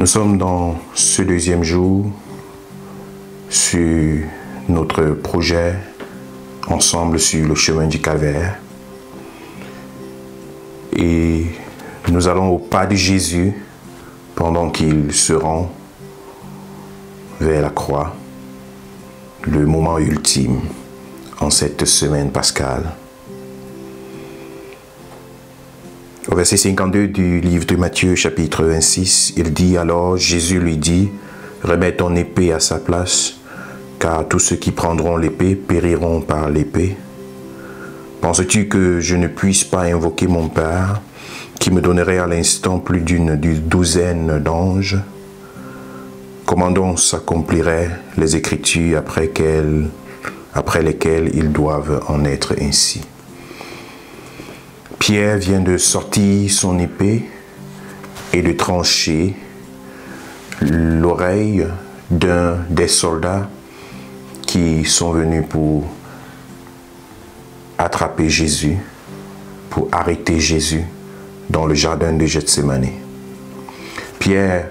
Nous sommes dans ce deuxième jour sur notre projet ensemble sur le chemin du calvaire. Et nous allons au pas de Jésus pendant qu'il se rend vers la croix, le moment ultime en cette semaine pascale. Au verset 52 du livre de Matthieu, chapitre 26, il dit alors, Jésus lui dit, remets ton épée à sa place, car tous ceux qui prendront l'épée périront par l'épée. Penses-tu que je ne puisse pas invoquer mon Père, qui me donnerait à l'instant plus d'une douzaine d'anges? Comment donc s'accompliraient les Écritures après lesquelles ils doivent en être ainsi? Pierre vient de sortir son épée et de trancher l'oreille d'un des soldats qui sont venus pour attraper Jésus, pour arrêter Jésus dans le jardin de Gethsémani. Pierre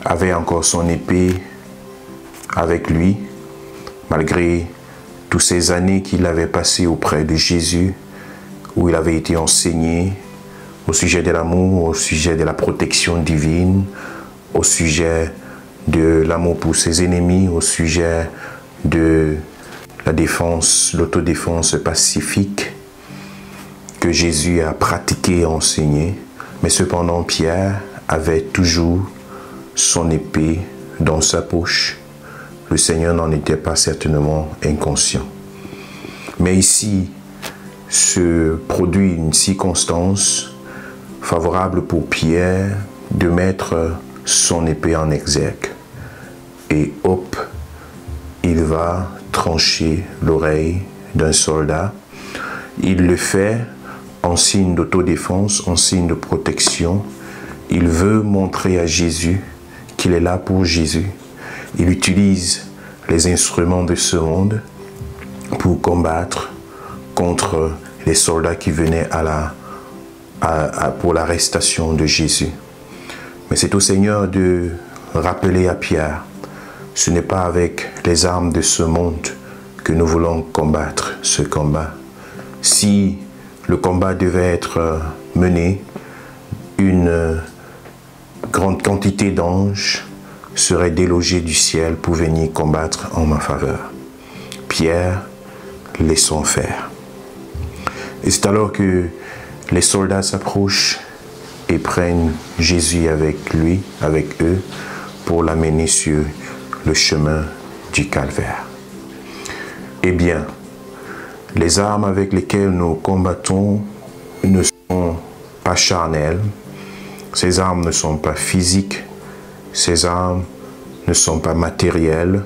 avait encore son épée avec lui, malgré toutes ces années qu'il avait passées auprès de Jésus, où il avait été enseigné au sujet de l'amour, au sujet de la protection divine, au sujet de l'amour pour ses ennemis, au sujet de la défense, l'autodéfense pacifique que Jésus a pratiqué et enseigné. Mais cependant, Pierre avait toujours son épée dans sa poche. Le Seigneur n'en était pas certainement inconscient. Mais ici, se produit une circonstance favorable pour Pierre de mettre son épée en exergue. Et hop, il va trancher l'oreille d'un soldat. Il le fait en signe d'autodéfense, en signe de protection. Il veut montrer à Jésus qu'il est là pour Jésus. Il utilise les instruments de ce monde pour combattre contre les soldats qui venaient pour l'arrestation de Jésus. Mais c'est au Seigneur de rappeler à Pierre, ce n'est pas avec les armes de ce monde que nous voulons combattre ce combat. Si le combat devait être mené, une grande quantité d'anges seraient délogés du ciel pour venir combattre en ma faveur. Pierre, laissons faire. Et c'est alors que les soldats s'approchent et prennent Jésus avec eux, pour l'amener sur le chemin du calvaire. Eh bien, les armes avec lesquelles nous combattons ne sont pas charnelles, ces armes ne sont pas physiques, ces armes ne sont pas matérielles,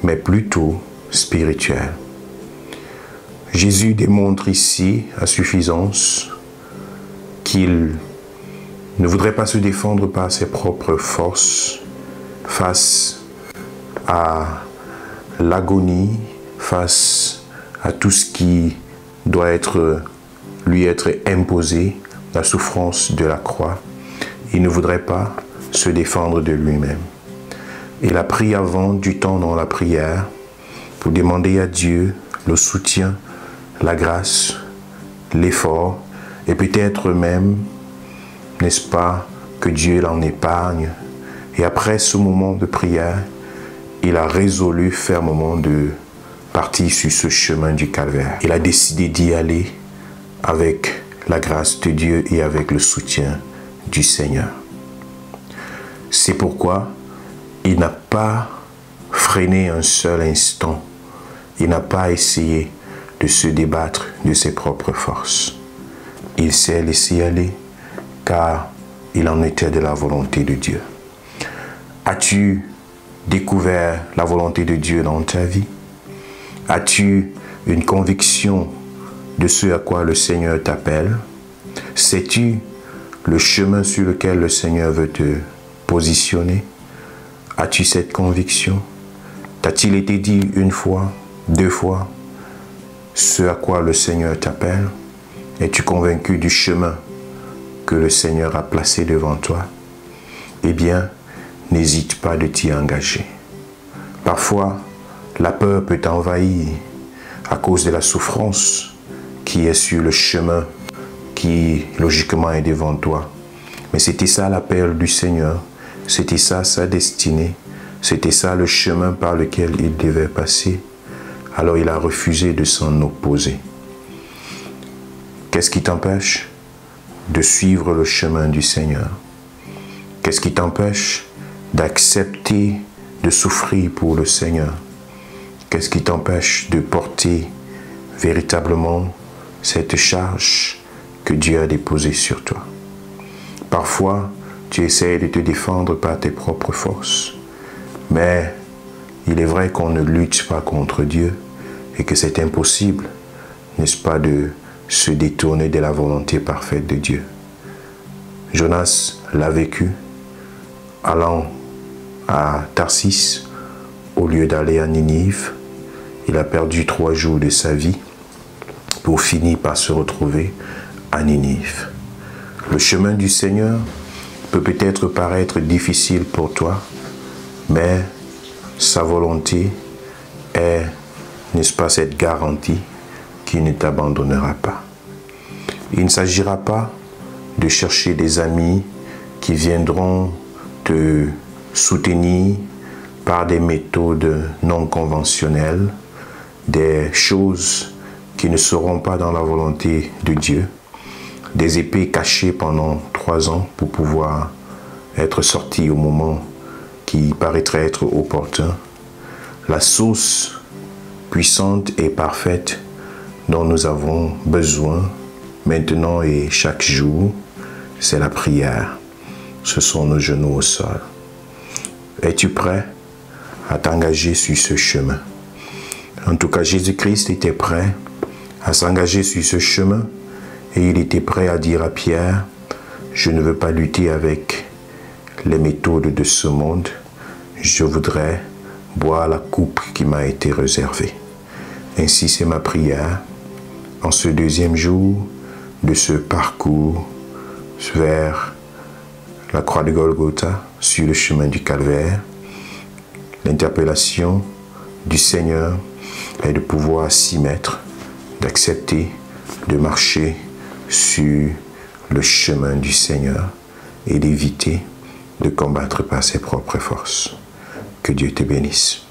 mais plutôt spirituelles. Jésus démontre ici à suffisance qu'il ne voudrait pas se défendre par ses propres forces face à l'agonie, face à tout ce qui doit lui être imposé, la souffrance de la croix. Il ne voudrait pas se défendre de lui-même. Il a pris avant du temps dans la prière pour demander à Dieu le soutien, la grâce, l'effort, et peut-être même, n'est-ce pas, que Dieu l'en épargne. Et après ce moment de prière, il a résolu fermement de partir sur ce chemin du calvaire. Il a décidé d'y aller avec la grâce de Dieu et avec le soutien du Seigneur. C'est pourquoi il n'a pas freiné un seul instant. Il n'a pas essayé de se débattre de ses propres forces. Il s'est laissé aller car il en était de la volonté de Dieu. As-tu découvert la volonté de Dieu dans ta vie? As-tu une conviction de ce à quoi le Seigneur t'appelle? Sais-tu le chemin sur lequel le Seigneur veut te positionner? As-tu cette conviction? T'a-t-il été dit une fois, deux fois, ce à quoi le Seigneur t'appelle? Es-tu convaincu du chemin que le Seigneur a placé devant toi? Eh bien, n'hésite pas de t'y engager. Parfois, la peur peut t'envahir à cause de la souffrance qui est sur le chemin qui, logiquement, est devant toi. Mais c'était ça l'appel du Seigneur, c'était ça sa destinée, c'était ça le chemin par lequel il devait passer. Alors il a refusé de s'en opposer. Qu'est-ce qui t'empêche de suivre le chemin du Seigneur? Qu'est-ce qui t'empêche d'accepter de souffrir pour le Seigneur? Qu'est-ce qui t'empêche de porter véritablement cette charge que Dieu a déposée sur toi? Parfois, tu essaies de te défendre par tes propres forces, mais il est vrai qu'on ne lutte pas contre Dieu et que c'est impossible, n'est-ce pas, de se détourner de la volonté parfaite de Dieu. Jonas l'a vécu, allant à Tarsis au lieu d'aller à Ninive. Il a perdu 3 jours de sa vie pour finir par se retrouver à Ninive. Le chemin du Seigneur peut peut-être paraître difficile pour toi, mais sa volonté est, n'est-ce pas, cette garantie qui ne t'abandonnera pas. Il ne s'agira pas de chercher des amis qui viendront te soutenir par des méthodes non conventionnelles, des choses qui ne seront pas dans la volonté de Dieu, des épées cachées pendant 3 ans pour pouvoir être sorties au moment qui paraîtrait être opportun. La source puissante et parfaite dont nous avons besoin maintenant et chaque jour, c'est la prière. Ce sont nos genoux au sol. Es-tu prêt à t'engager sur ce chemin? En tout cas, Jésus-Christ était prêt à s'engager sur ce chemin et il était prêt à dire à Pierre, je ne veux pas lutter avec les méthodes de ce monde, je voudrais boire la coupe qui m'a été réservée. Ainsi, c'est ma prière en ce 2e jour de ce parcours vers la croix de Golgotha, sur le chemin du Calvaire. L'interpellation du Seigneur est de pouvoir s'y mettre, d'accepter de marcher sur le chemin du Seigneur et d'éviter de combattre par ses propres forces. Que Dieu te bénisse.